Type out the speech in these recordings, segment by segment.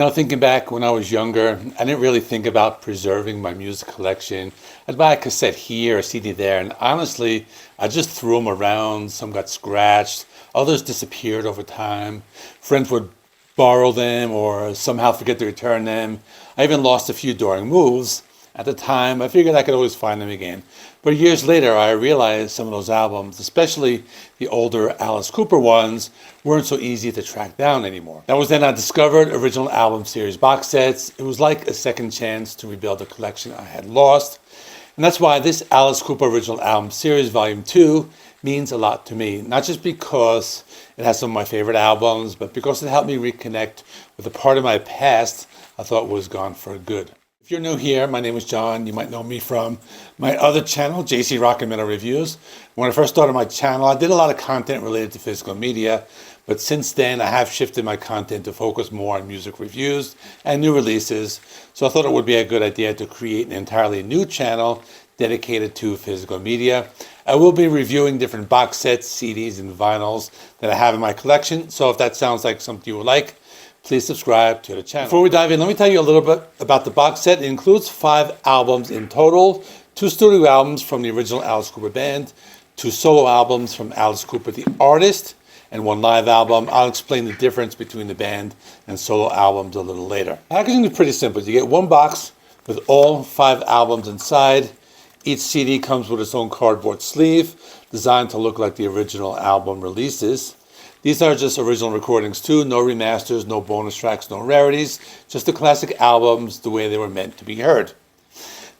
Now, thinking back when I was younger, I didn't really think about preserving my music collection. I'd buy a cassette here, a CD there, and honestly, I just threw them around. Some got scratched, others disappeared over time. Friends would borrow them or somehow forget to return them. I even lost a few during moves. At the time, I figured I could always find them again. But years later, I realized some of those albums, especially the older Alice Cooper ones, weren't so easy to track down anymore. That was then I discovered original album series box sets. It was like a second chance to rebuild a collection I had lost. And that's why this Alice Cooper Original Album Series Volume 2 means a lot to me. Not just because it has some of my favorite albums, but because it helped me reconnect with a part of my past I thought was gone for good. If you're new here, my name is John. You might know me from my other channel, JC Rock and Metal Reviews. When I first started my channel, I did a lot of content related to physical media, but since then I have shifted my content to focus more on music reviews and new releases. So I thought it would be a good idea to create an entirely new channel dedicated to physical media. I will be reviewing different box sets, CDs, and vinyls that I have in my collection. So if that sounds like something you would like, please subscribe to the channel. Before we dive in, let me tell you a little bit about the box set. It includes 5 albums in total, 2 studio albums from the original Alice Cooper band, 2 solo albums from Alice Cooper the artist, and 1 live album. I'll explain the difference between the band and solo albums a little later. Packaging is pretty simple. You get 1 box with all 5 albums inside. Each CD comes with its own cardboard sleeve, designed to look like the original album releases. These are just original recordings too, no remasters, no bonus tracks, no rarities, just the classic albums the way they were meant to be heard.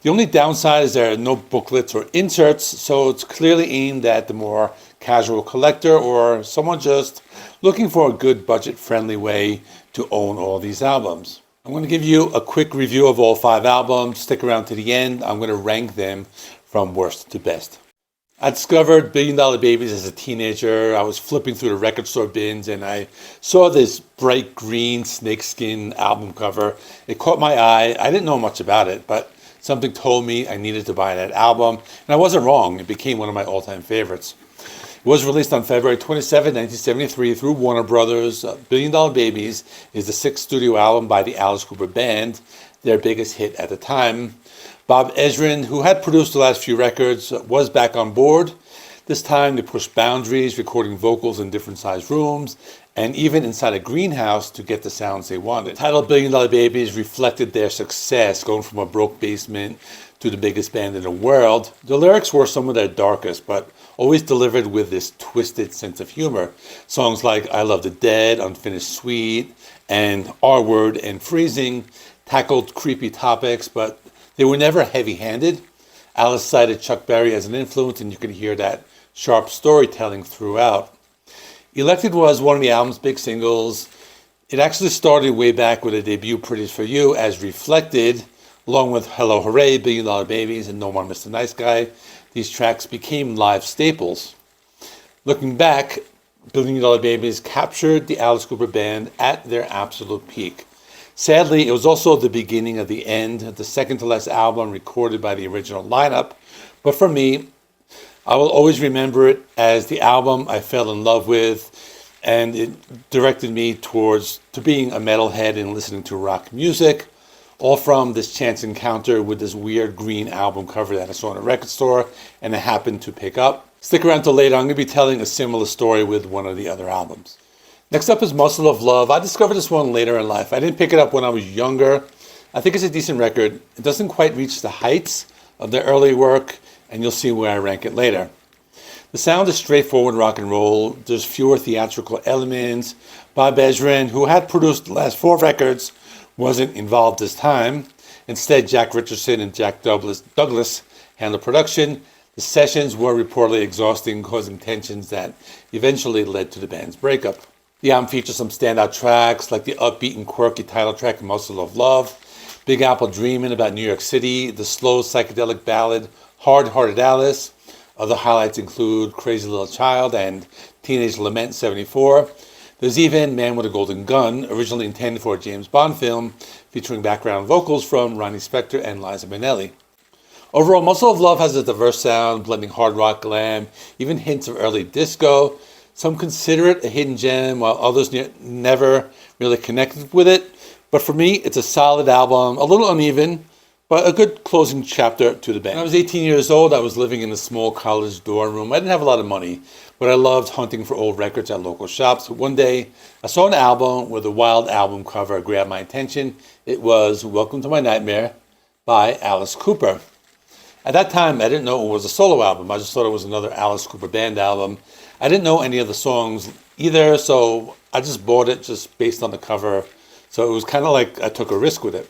The only downside is there are no booklets or inserts, so it's clearly aimed at the more casual collector or someone just looking for a good budget-friendly way to own all these albums. I'm going to give you a quick review of all 5 albums. Stick around to the end. I'm going to rank them from worst to best. I discovered Billion Dollar Babies as a teenager. I was flipping through the record store bins and I saw this bright green snakeskin album cover. It caught my eye. I didn't know much about it, but something told me I needed to buy that album. And I wasn't wrong. It became one of my all-time favorites. It was released on February 27, 1973 through Warner Brothers. Billion Dollar Babies is the 6th studio album by the Alice Cooper Band, their biggest hit at the time. Bob Ezrin, who had produced the last few records, was back on board. This time they pushed boundaries, recording vocals in different sized rooms, and even inside a greenhouse to get the sounds they wanted. The title Billion Dollar Babies reflected their success, going from a broke basement to the biggest band in the world. The lyrics were some of their darkest, but always delivered with this twisted sense of humor. Songs like I Love the Dead, Unfinished Sweet, and R Word and Freezing tackled creepy topics, but they were never heavy-handed. Alice cited Chuck Berry as an influence, and you can hear that sharp storytelling throughout. Elected was one of the album's big singles. It actually started way back with a debut Pretty's For You as Reflected, along with Hello Hooray, Billion Dollar Babies, and No More Mr. Nice Guy. These tracks became live staples. Looking back, Billion Dollar Babies captured the Alice Cooper Band at their absolute peak. Sadly, it was also the beginning of the end, the second to last album recorded by the original lineup. But for me, I will always remember it as the album I fell in love with, and it directed me to being a metalhead and listening to rock music, all from this chance encounter with this weird green album cover that I saw in a record store and I happened to pick up. Stick around till later. I'm going to be telling a similar story with one of the other albums. Next up is Muscle of Love. I discovered this one later in life. I didn't pick it up when I was younger. I think it's a decent record. It doesn't quite reach the heights of their early work, and you'll see where I rank it later. The sound is straightforward rock and roll. There's fewer theatrical elements. Bob Ezrin, who had produced the last 4 records, wasn't involved this time. Instead, Jack Richardson and Jack Douglas handled production. The sessions were reportedly exhausting, causing tensions that eventually led to the band's breakup. The album features some standout tracks like the upbeat and quirky title track Muscle of Love, Big Apple Dreamin' about New York City, the slow psychedelic ballad Hard Hearted Alice. Other highlights include Crazy Little Child and Teenage Lament 74. There's even Man with a Golden Gun, originally intended for a James Bond film, featuring background vocals from Ronnie Spector and Liza Minnelli. Overall, Muscle of Love has a diverse sound, blending hard rock, glam, even hints of early disco. Some consider it a hidden gem, while others never really connected with it. But for me, it's a solid album, a little uneven, but a good closing chapter to the band. When I was 18 years old, I was living in a small college dorm room. I didn't have a lot of money, but I loved hunting for old records at local shops. One day, I saw an album with a wild album cover grabbed my attention. It was Welcome to My Nightmare by Alice Cooper. At that time, I didn't know it was a solo album. I just thought it was another Alice Cooper band album. I didn't know any of the songs either, so I just bought it just based on the cover. So it was kind of like I took a risk with it.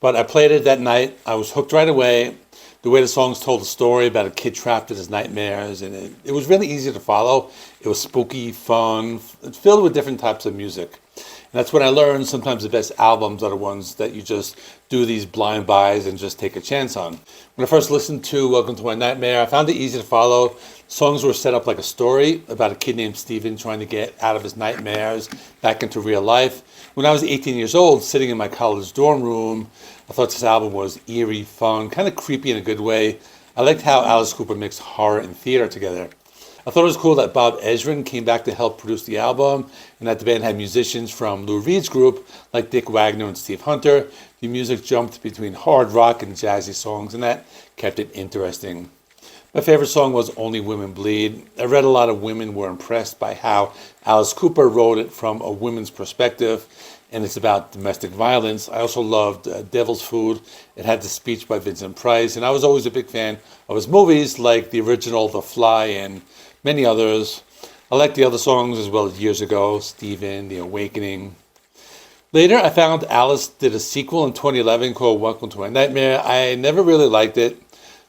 But I played it that night. I was hooked right away. The way the songs told a story about a kid trapped in his nightmares, and it was really easy to follow. It was spooky, fun, filled with different types of music. And that's when I learned sometimes the best albums are the ones that you just do these blind buys and just take a chance on. When I first listened to Welcome to My Nightmare, I found it easy to follow. Songs were set up like a story about a kid named Steven trying to get out of his nightmares back into real life. When I was 18 years old, sitting in my college dorm room, I thought this album was eerie, fun, kind of creepy in a good way. I liked how Alice Cooper mixed horror and theater together. I thought it was cool that Bob Ezrin came back to help produce the album, and that the band had musicians from Lou Reed's group, like Dick Wagner and Steve Hunter. The music jumped between hard rock and jazzy songs, and that kept it interesting. My favorite song was Only Women Bleed. I read a lot of women were impressed by how Alice Cooper wrote it from a woman's perspective, and it's about domestic violence. I also loved Devil's Food. It had the speech by Vincent Price, and I was always a big fan of his movies, like the original The Fly and many others. I liked the other songs as well as Years Ago, Stephen, The Awakening. Later, I found Alice did a sequel in 2011 called Welcome to My Nightmare. I never really liked it.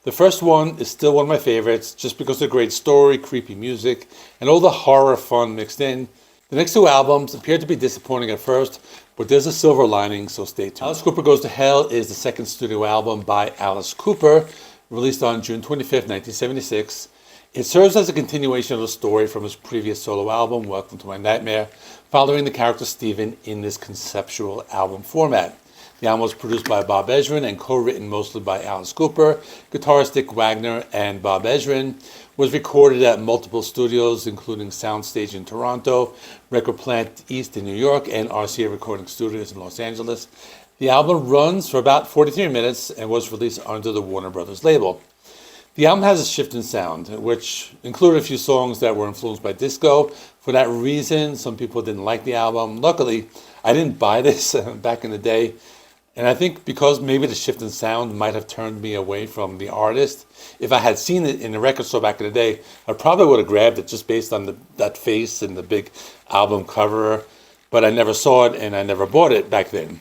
The first one is still one of my favorites, just because of the great story, creepy music, and all the horror fun mixed in. The next two albums appeared to be disappointing at first, but there's a silver lining, so stay tuned. Alice Cooper Goes to Hell is the second studio album by Alice Cooper, released on June 25th, 1976. It serves as a continuation of the story from his previous solo album, Welcome to My Nightmare, following the character Steven in this conceptual album format. The album was produced by Bob Ezrin and co-written mostly by Alice Cooper. Guitarist Dick Wagner and Bob Ezrin. Was recorded at multiple studios, including Soundstage in Toronto, Record Plant East in New York, and RCA Recording Studios in Los Angeles. The album runs for about 43 minutes and was released under the Warner Brothers label. The album has a shift in sound, which included a few songs that were influenced by disco. For that reason, some people didn't like the album. Luckily, I didn't buy this back in the day. And I think because maybe the shift in sound might have turned me away from the artist. If I had seen it in the record store back in the day, I probably would have grabbed it just based on that face and the big album cover. But I never saw it and I never bought it back then.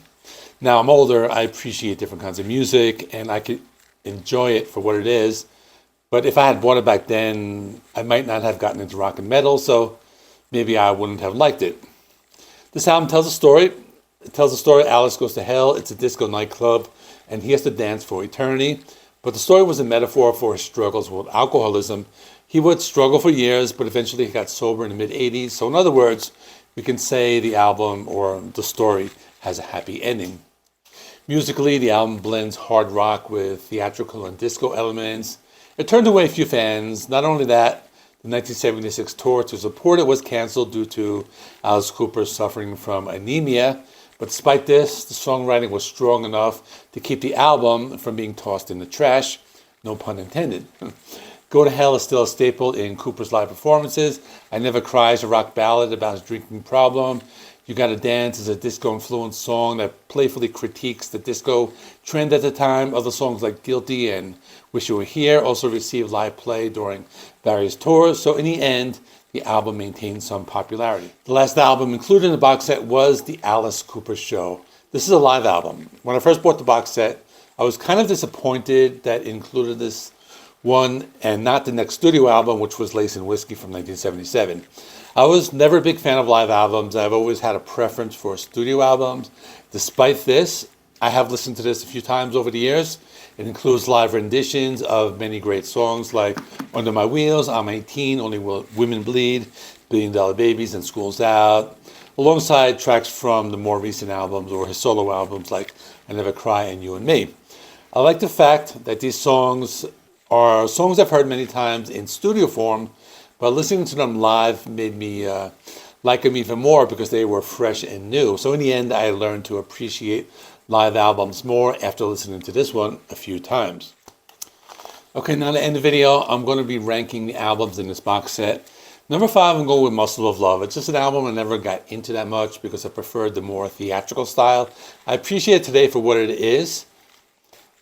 Now I'm older, I appreciate different kinds of music and I could enjoy it for what it is. But if I had bought it back then, I might not have gotten into rock and metal, so maybe I wouldn't have liked it. This album tells a story. It tells the story Alice goes to hell. It's a disco nightclub, and he has to dance for eternity. But the story was a metaphor for his struggles with alcoholism. He would struggle for years, but eventually he got sober in the mid-'80s. So in other words, we can say the album or the story has a happy ending. Musically, the album blends hard rock with theatrical and disco elements. It turned away a few fans. Not only that, the 1976 tour to support it was canceled due to Alice Cooper suffering from anemia. But despite this, the songwriting was strong enough to keep the album from being tossed in the trash. No pun intended. Go to Hell is still a staple in Cooper's live performances. I Never Cry is a rock ballad about his drinking problem. You Gotta Dance is a disco-influenced song that playfully critiques the disco trend at the time. Other songs like Guilty and Wish You Were Here also received live play during various tours. So in the end, the album maintained some popularity. The last album included in the box set was The Alice Cooper Show. This is a live album. When I first bought the box set, I was kind of disappointed that it included this one and not the next studio album, which was Lace and Whiskey from 1977. I was never a big fan of live albums. I've always had a preference for studio albums. Despite this, I have listened to this a few times over the years. It includes live renditions of many great songs like Under My Wheels, I'm 18, Only Women Bleed, $1 Billion Babies, and School's Out, alongside tracks from the more recent albums or his solo albums like I Never Cry and You and Me. I like the fact that these songs are songs I've heard many times in studio form, but listening to them live made me like them even more because they were fresh and new. So in the end, I learned to appreciate live albums more after listening to this one a few times. Okay, now to end the video, I'm going to be ranking the albums in this box set. Number 5, I'm going with Muscle of Love. It's just an album I never got into that much because I preferred the more theatrical style. I appreciate it today for what it is.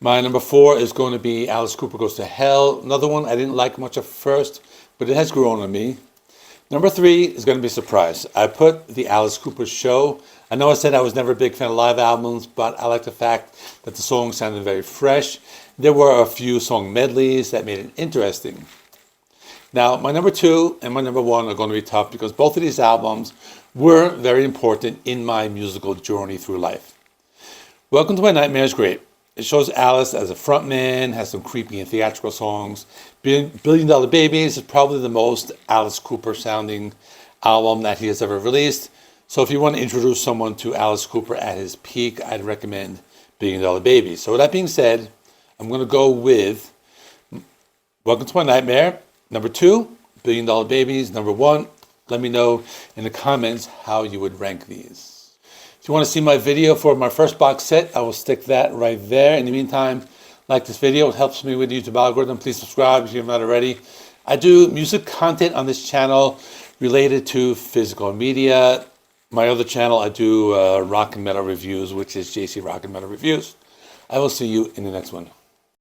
My number 4 is going to be Alice Cooper Goes to Hell. Another one I didn't like much at first, but it has grown on me. Number 3 is going to be a surprise. I put the Alice Cooper Show. I know I said I was never a big fan of live albums, but I like the fact that the songs sounded very fresh. There were a few song medleys that made it interesting. Now, my number 2 and my number 1 are going to be tough because both of these albums were very important in my musical journey through life. Welcome to My Nightmare is great. It shows Alice as a frontman, has some creepy and theatrical songs. Billion Dollar Babies is probably the most Alice Cooper sounding album that he has ever released. So if you want to introduce someone to Alice Cooper at his peak, I'd recommend Billion Dollar Babies. So with that being said, I'm going to go with Welcome to My Nightmare. Number 2, Billion Dollar Babies. Number 1, let me know in the comments how you would rank these. If you want to see my video for my first box set, I will stick that right there. In the meantime, like this video. It helps me with the YouTube algorithm. Please subscribe if you're not already. I do music content on this channel related to physical media. My other channel, I do rock and metal reviews, which is JC Rock and Metal Reviews. I will see you in the next one.